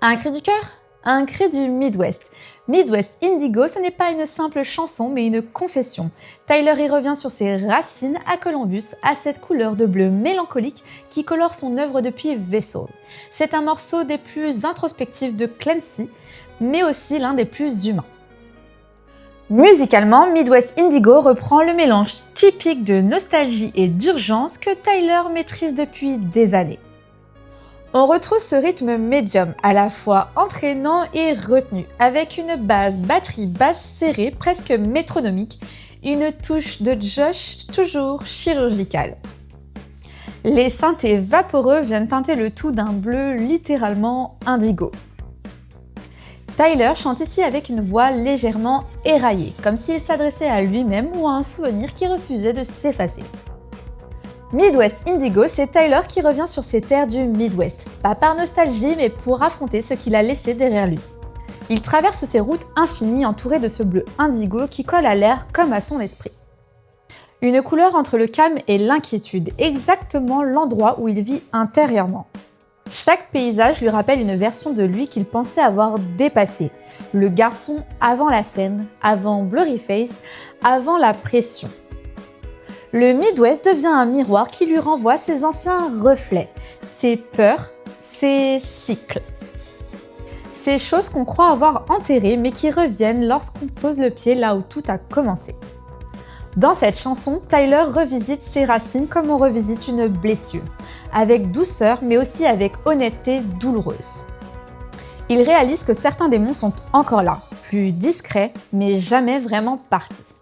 Un cri du cœur? Un cri du Midwest. Midwest Indigo, ce n'est pas une simple chanson, mais une confession. Tyler y revient sur ses racines à Columbus, à cette couleur de bleu mélancolique qui colore son œuvre depuis Vessel. C'est un morceau des plus introspectifs de Clancy, mais aussi l'un des plus humains. Musicalement, Midwest Indigo reprend le mélange typique de nostalgie et d'urgence que Tyler maîtrise depuis des années. On retrouve ce rythme médium, à la fois entraînant et retenu, avec une base batterie basse serrée presque métronomique, une touche de Josh toujours chirurgicale. Les synthés vaporeux viennent teinter le tout d'un bleu littéralement indigo. Tyler chante ici avec une voix légèrement éraillée, comme s'il s'adressait à lui-même ou à un souvenir qui refusait de s'effacer. Midwest Indigo, c'est Tyler qui revient sur ses terres du Midwest, pas par nostalgie mais pour affronter ce qu'il a laissé derrière lui. Il traverse ces routes infinies entourées de ce bleu indigo qui colle à l'air comme à son esprit. Une couleur entre le calme et l'inquiétude, exactement l'endroit où il vit intérieurement. Chaque paysage lui rappelle une version de lui qu'il pensait avoir dépassée. Le garçon avant la scène, avant Blurryface, avant la pression. Le Midwest devient un miroir qui lui renvoie ses anciens reflets, ses peurs, ses cycles. Ces choses qu'on croit avoir enterrées mais qui reviennent lorsqu'on pose le pied là où tout a commencé. Dans cette chanson, Tyler revisite ses racines comme on revisite une blessure, avec douceur mais aussi avec honnêteté douloureuse. Il réalise que certains démons sont encore là, plus discrets mais jamais vraiment partis.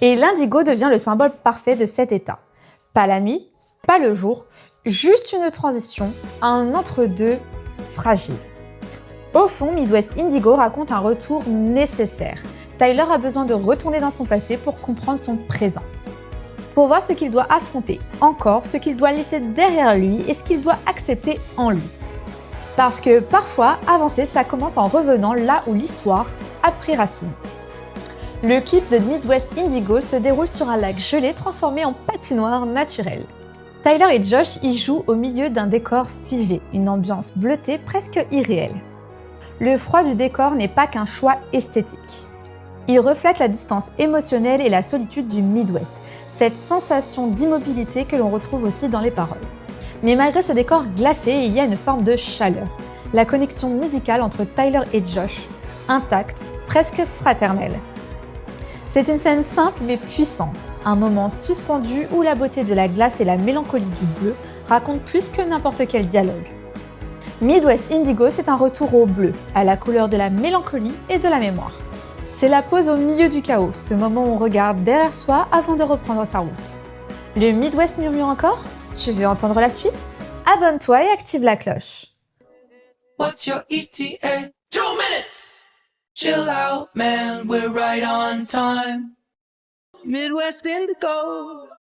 Et l'indigo devient le symbole parfait de cet état. Pas la nuit, pas le jour, juste une transition, un entre-deux fragile. Au fond, Midwest Indigo raconte un retour nécessaire. Tyler a besoin de retourner dans son passé pour comprendre son présent. Pour voir ce qu'il doit affronter encore, ce qu'il doit laisser derrière lui et ce qu'il doit accepter en lui. Parce que parfois, avancer, ça commence en revenant là où l'histoire a pris racine. Le clip de Midwest Indigo se déroule sur un lac gelé transformé en patinoire naturelle. Tyler et Josh y jouent au milieu d'un décor figé, une ambiance bleutée presque irréelle. Le froid du décor n'est pas qu'un choix esthétique. Il reflète la distance émotionnelle et la solitude du Midwest, cette sensation d'immobilité que l'on retrouve aussi dans les paroles. Mais malgré ce décor glacé, il y a une forme de chaleur. La connexion musicale entre Tyler et Josh, intacte, presque fraternelle. C'est une scène simple mais puissante, un moment suspendu où la beauté de la glace et la mélancolie du bleu racontent plus que n'importe quel dialogue. Midwest Indigo, c'est un retour au bleu, à la couleur de la mélancolie et de la mémoire. C'est la pause au milieu du chaos, ce moment où on regarde derrière soi avant de reprendre sa route. Le Midwest murmure encore? Tu veux entendre la suite? Abonne-toi et active la cloche. What's your ETA? 2 minutes! Chill out, man, we're right on time. Midwest Indigo.